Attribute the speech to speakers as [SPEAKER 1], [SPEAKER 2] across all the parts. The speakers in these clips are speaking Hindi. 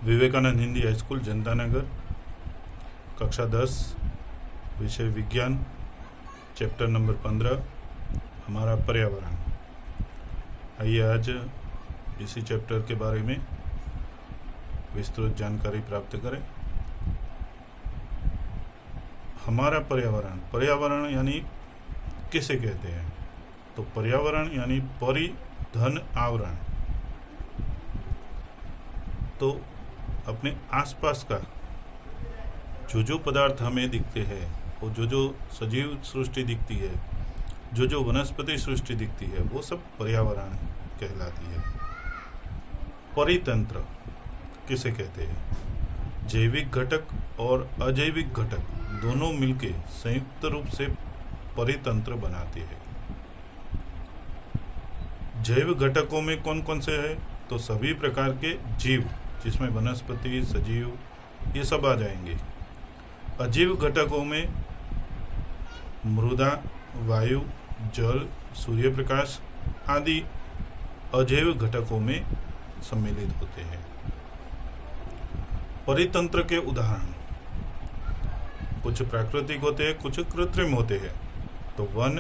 [SPEAKER 1] विवेकानंद हिंदी हाई स्कूल जनता नगर, कक्षा 10, विषय विज्ञान, चैप्टर नंबर 15, हमारा पर्यावरण। आइए आज इसी चैप्टर के बारे में विस्तृत जानकारी प्राप्त करें। हमारा पर्यावरण, पर्यावरण यानी किसे कहते हैं? तो पर्यावरण यानी परि धन आवरण, तो अपने आसपास का जो पदार्थ हमें दिखते हैं, वो जो सजीव सृष्टि दिखती है, जो वनस्पति सृष्टि दिखती है, वो सब पर्यावरण कहलाती है। परितंत्र किसे कहते हैं? जैविक घटक और अजैविक घटक दोनों मिलके संयुक्त रूप से परितंत्र बनाते हैं। जैव घटकों में कौन कौन से हैं? तो सभी प्रकार के जीव, जिसमें वनस्पति, सजीव, ये सब आ जाएंगे। अजीव घटकों में मृदा, वायु, जल, सूर्य प्रकाश आदि अजैव घटकों में सम्मिलित होते हैं। परितंत्र के उदाहरण कुछ प्राकृतिक होते हैं, कुछ कृत्रिम होते हैं। तो वन,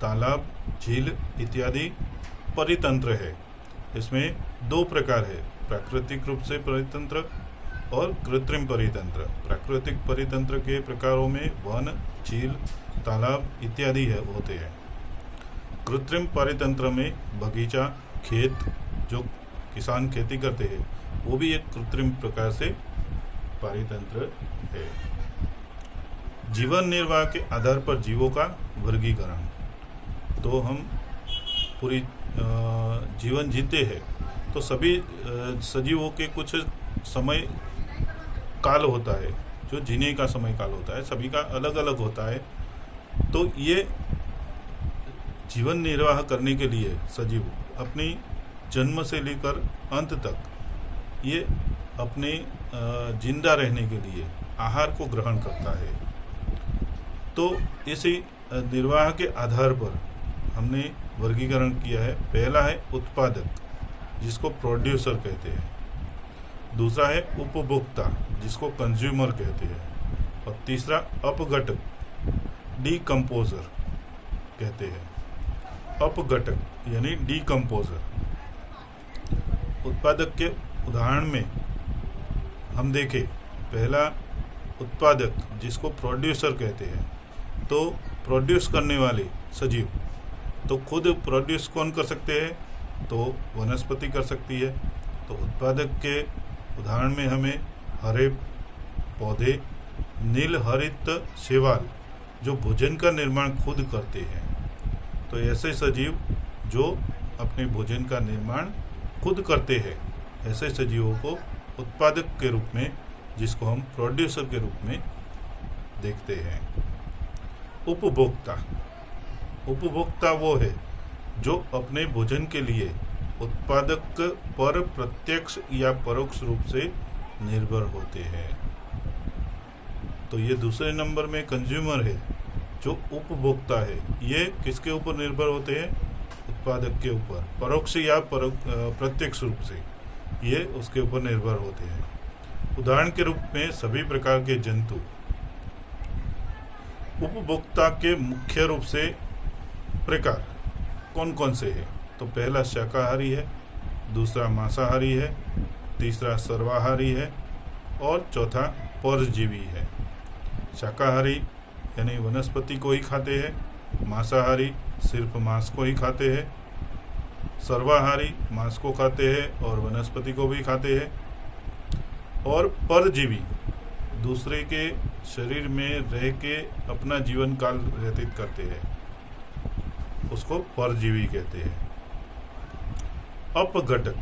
[SPEAKER 1] तालाब, झील इत्यादि परितंत्र है। इसमें दो प्रकार है, प्राकृतिक रूप से परितंत्र और कृत्रिम परितंत्र। प्राकृतिक परितंत्र के प्रकारों में वन, झील, तालाब इत्यादि होते हैं। कृत्रिम परितंत्र में बगीचा, खेत, जो किसान खेती करते हैं, वो भी एक कृत्रिम प्रकार से परितंत्र है। जीवन निर्वाह के आधार पर जीवों का वर्गीकरण, तो हम पूरी जीवन जीते हैं, तो सभी सजीवों के कुछ समय काल होता है, जो जीने का समय काल होता है, सभी का अलग अलग होता है। तो ये जीवन निर्वाह करने के लिए सजीव अपनी जन्म से लेकर अंत तक ये अपने जिंदा रहने के लिए आहार को ग्रहण करता है। तो इसी निर्वाह के आधार पर हमने वर्गीकरण किया है। पहला है उत्पादक, जिसको प्रोड्यूसर कहते हैं। दूसरा है उपभोक्ता, जिसको कंज्यूमर कहते हैं। और तीसरा अपघटक, डीकम्पोजर कहते हैं। अपघटक यानी डीकम्पोजर। उत्पादक के उदाहरण में हम देखें, पहला उत्पादक, जिसको प्रोड्यूसर कहते हैं। तो प्रोड्यूस करने वाले सजीव, तो खुद प्रोड्यूस कौन कर सकते हैं? तो वनस्पति कर सकती है। तो उत्पादक के उदाहरण में हमें हरे पौधे, नील हरित शैवाल, जो भोजन का निर्माण खुद करते हैं। तो ऐसे सजीव जो अपने भोजन का निर्माण खुद करते हैं, ऐसे सजीवों को उत्पादक के रूप में, जिसको हम प्रोड्यूसर के रूप में देखते हैं। उपभोक्ता, उपभोक्ता वो है जो अपने भोजन के लिए उत्पादक पर प्रत्यक्ष या परोक्ष रूप से निर्भर होते हैं। तो ये दूसरे नंबर में कंज्यूमर है, जो उपभोक्ता है। ये किसके ऊपर निर्भर होते हैं? उत्पादक के ऊपर, परोक्ष या प्रत्यक्ष रूप से ये उसके ऊपर निर्भर होते हैं। उदाहरण के रूप में सभी प्रकार के जंतु उपभोक्ता के मुख्य रूप से प्रकार कौन कौन से हैं? तो पहला शाकाहारी है, दूसरा मांसाहारी है, तीसरा सर्वाहारी है और चौथा परजीवी है। शाकाहारी यानी वनस्पति को ही खाते हैं, मांसाहारी सिर्फ मांस को ही खाते हैं, सर्वाहारी मांस को खाते हैं और वनस्पति को भी खाते हैं, और परजीवी दूसरे के शरीर में रह के अपना जीवन काल व्यतीत करते हैं, उसको परजीवी कहते हैं। अपघटक,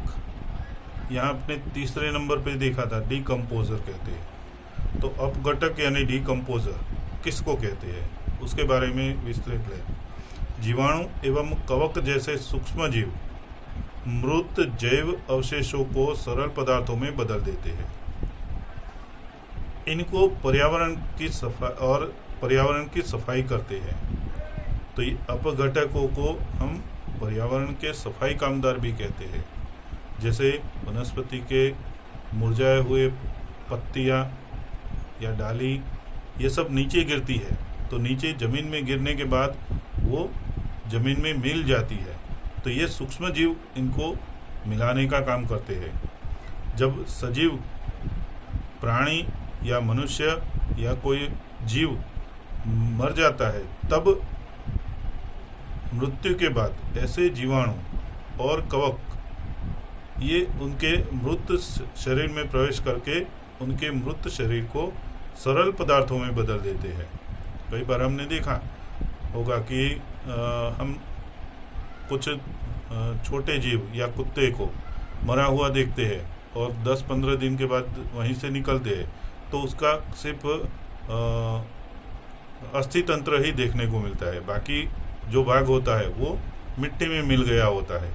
[SPEAKER 1] यहाँ अपने तीसरे नंबर पे देखा था, डीकम्पोजर कहते हैं। तो अपघटक यानी डीकम्पोजर किसको कहते हैं, उसके बारे में विस्तृत है। जीवाणु एवं कवक जैसे सूक्ष्म जीव मृत जैव अवशेषों को सरल पदार्थों में बदल देते हैं। इनको पर्यावरण की सफाई करते हैं। तो ये अपघटकों को हम पर्यावरण के सफाई कामदार भी कहते हैं। जैसे वनस्पति के मुरझाए हुए पत्तियां या डाली ये सब नीचे गिरती है, तो नीचे जमीन में गिरने के बाद वो जमीन में मिल जाती है। तो ये सूक्ष्म जीव इनको मिलाने का काम करते हैं। जब सजीव प्राणी या मनुष्य या कोई जीव मर जाता है, तब मृत्यु के बाद ऐसे जीवाणु और कवक ये उनके मृत शरीर में प्रवेश करके उनके मृत शरीर को सरल पदार्थों में बदल देते हैं। कई बार हमने देखा होगा कि हम कुछ छोटे जीव या कुत्ते को मरा हुआ देखते हैं और 10-15 दिन के बाद वहीं से निकलते हैं, तो उसका सिर्फ अस्थि तंत्र ही देखने को मिलता है, बाकी जो भाग होता है वो मिट्टी में मिल गया होता है।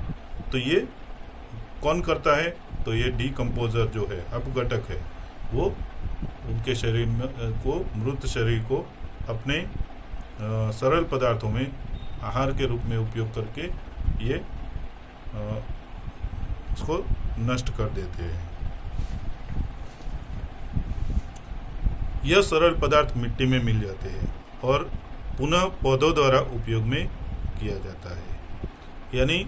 [SPEAKER 1] तो ये कौन करता है? तो ये डीकम्पोजर जो है, अपघटक है, वो उनके शरीर में को मृत शरीर को अपने सरल पदार्थों में आहार के रूप में उपयोग करके ये उसको नष्ट कर देते हैं। यह सरल पदार्थ मिट्टी में मिल जाते हैं और पुनः पौधों द्वारा उपयोग में किया जाता है। यानी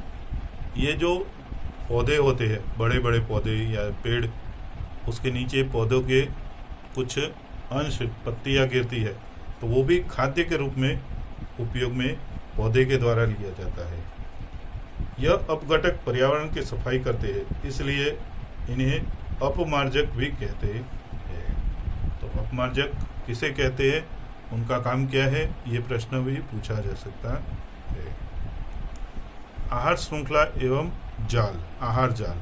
[SPEAKER 1] ये जो पौधे होते हैं, बड़े बड़े पौधे या पेड़, उसके नीचे पौधों के कुछ अंश पत्तियां गिरती है, तो वो भी खाद्य के रूप में उपयोग में पौधे के द्वारा लिया जाता है। यह अपघटक पर्यावरण की सफाई करते हैं, इसलिए इन्हें अपमार्जक भी कहते हैं। तो अपमार्जक किसे कहते हैं, उनका काम क्या है, ये प्रश्न भी पूछा जा सकता है। आहार श्रृंखला एवं जाल, आहार जाल।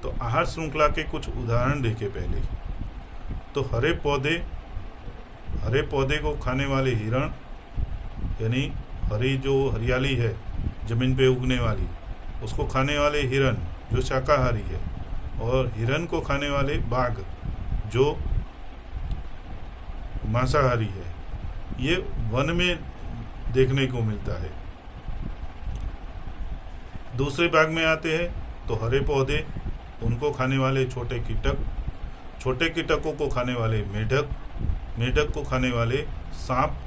[SPEAKER 1] तो आहार श्रृंखला के कुछ उदाहरण देखें पहले। तो हरे पौधे को खाने वाले हिरण, यानी हरी जो हरियाली है जमीन पे उगने वाली, उसको खाने वाले हिरण जो शाकाहारी है, और हिरण को खाने वाले बाघ जो मांसाहारी है, ये वन में देखने को मिलता है। दूसरे भाग में आते हैं तो हरे पौधे, उनको खाने वाले छोटे कीटक, छोटे कीटकों को खाने वाले मेढक, मेढक को खाने वाले सांप,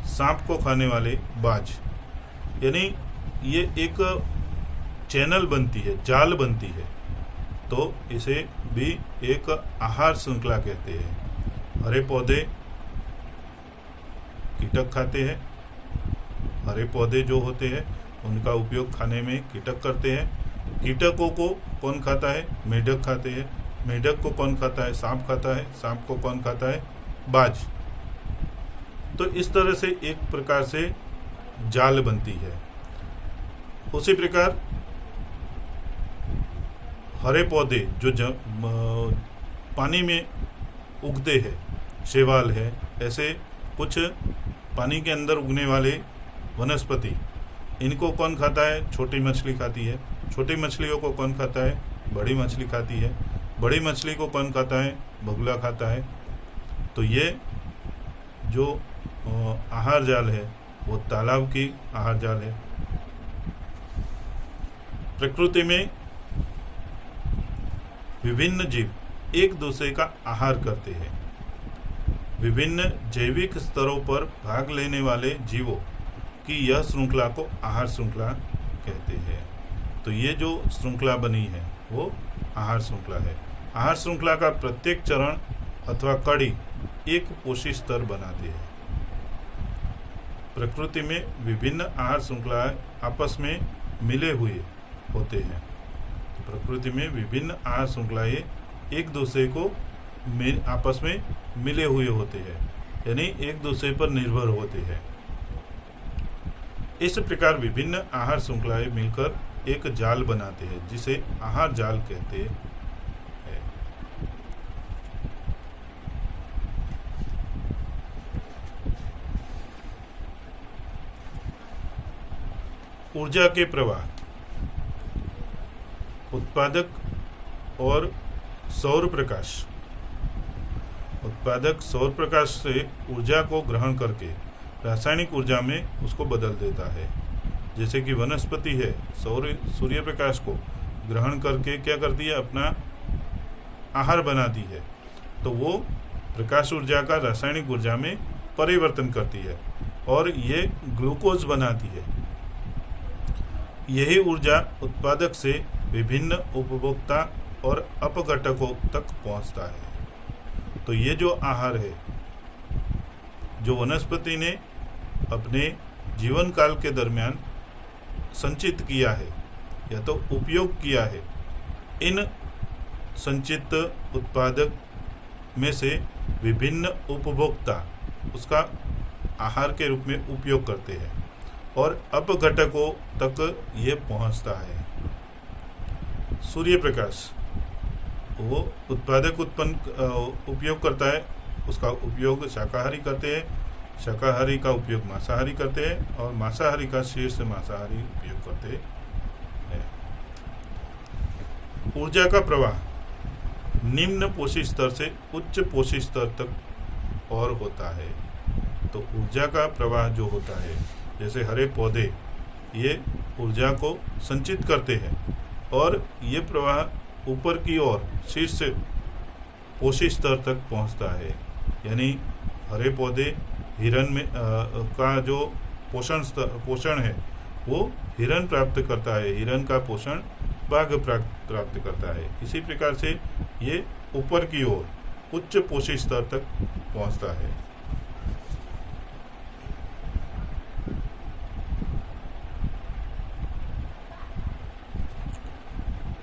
[SPEAKER 1] सांप को खाने वाले बाज। यानी ये एक चैनल बनती है, जाल बनती है, तो इसे भी एक आहार श्रृंखला कहते हैं। हरे पौधे कीटक खाते हैं, हरे पौधे जो होते हैं उनका उपयोग खाने में कीटक करते हैं। कीटकों को कौन खाता है? मेढक खाते हैं। मेढक को कौन खाता है? सांप खाता है। सांप को कौन खाता है? बाज। तो इस तरह से एक प्रकार से जाल बनती है। उसी प्रकार हरे पौधे जो पानी में उगते हैं, शैवाल है, ऐसे कुछ पानी के अंदर उगने वाले वनस्पति, इनको कौन खाता है? छोटी मछली खाती है। छोटी मछलियों को कौन खाता है? बड़ी मछली खाती है। बड़ी मछली को कौन खाता है? बगुला खाता है। तो ये जो आहार जाल है वो तालाब की आहार जाल है। प्रकृति में विभिन्न जीव एक दूसरे का आहार करते हैं। विभिन्न जैविक स्तरों पर भाग लेने वाले जीवों की यह श्रृंखला को आहार श्रृंखला कहते हैं। तो ये जो श्रृंखला बनी है वो आहार श्रृंखला है। आहार श्रृंखला का प्रत्येक चरण अथवा कड़ी एक पोषी स्तर बनाते हैं। प्रकृति में विभिन्न आहार श्रृंखलाएं आपस में मिले हुए होते हैं। प्रकृति में विभिन्न आहार श्रृंखलाएं एक दूसरे को आपस में मिले हुए होते हैं, यानी एक दूसरे पर निर्भर होते हैं। इस प्रकार विभिन्न आहार श्रृंखलाएं मिलकर एक जाल बनाते हैं, जिसे आहार जाल कहते हैं। ऊर्जा के प्रवाह, उत्पादक और सौर प्रकाश। उत्पादक सौर प्रकाश से ऊर्जा को ग्रहण करके रासायनिक ऊर्जा में उसको बदल देता है। जैसे कि वनस्पति है, सूर्य प्रकाश को ग्रहण करके क्या करती है? अपना आहार बनाती है तो वो प्रकाश ऊर्जा का रासायनिक ऊर्जा में परिवर्तन करती है और ये ग्लूकोज बनाती है। यही ऊर्जा उत्पादक से विभिन्न उपभोक्ता और अपघटकों तक पहुंचता है। तो ये जो आहार है जो वनस्पति ने अपने जीवन काल के दरमियान संचित किया है या तो उपयोग किया है, इन संचित उत्पादक में से विभिन्न उपभोक्ता उसका आहार के रूप में उपयोग करते हैं और अपघटकों तक ये पहुंचता है। सूर्य प्रकाश वो उत्पादक उपयोग करता है, उसका उपयोग शाकाहारी करते हैं, शाकाहारी का उपयोग मांसाहारी करते हैं और मांसाहारी का शीर्ष मांसाहारी उपयोग करते हैं। ऊर्जा का प्रवाह निम्न पोषी स्तर से उच्च पोषी स्तर तक और होता है। तो ऊर्जा का प्रवाह जो होता है, जैसे हरे पौधे ये ऊर्जा को संचित करते हैं और ये प्रवाह ऊपर की ओर शीर्ष पोषी स्तर तक पहुंचता है। यानी हरे पौधे हिरण में का जो पोषण है वो हिरण प्राप्त करता है, हिरण का पोषण बाघ प्राप्त करता है। इसी प्रकार से ये ऊपर की ओर उच्च पोषी स्तर तक पहुंचता है।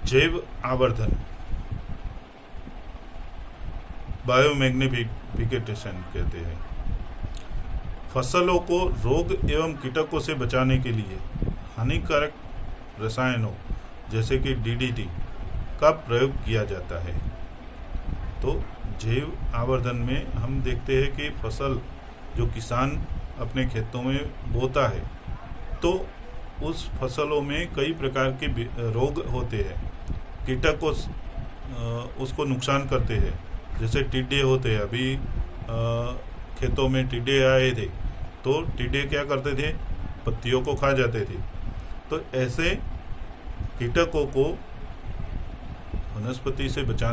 [SPEAKER 1] जैव आवर्धन बायोमैग्निफिकेशन कहते हैं। फसलों को रोग एवं कीटकों से बचाने के लिए हानिकारक रसायनों जैसे कि DDT का प्रयोग किया जाता है। तो जैव आवर्धन में हम देखते हैं कि फसल जो किसान अपने खेतों में बोता है तो उस फसलों में कई प्रकार के रोग होते हैं, कीटक उसको नुकसान करते हैं, जैसे टिड्डे होते हैं। अभी खेतों में टिड्डे आए थे तो टिड्डे क्या करते थे, पत्तियों को खा जाते थे। तो ऐसे कीटकों को वनस्पति से बचाने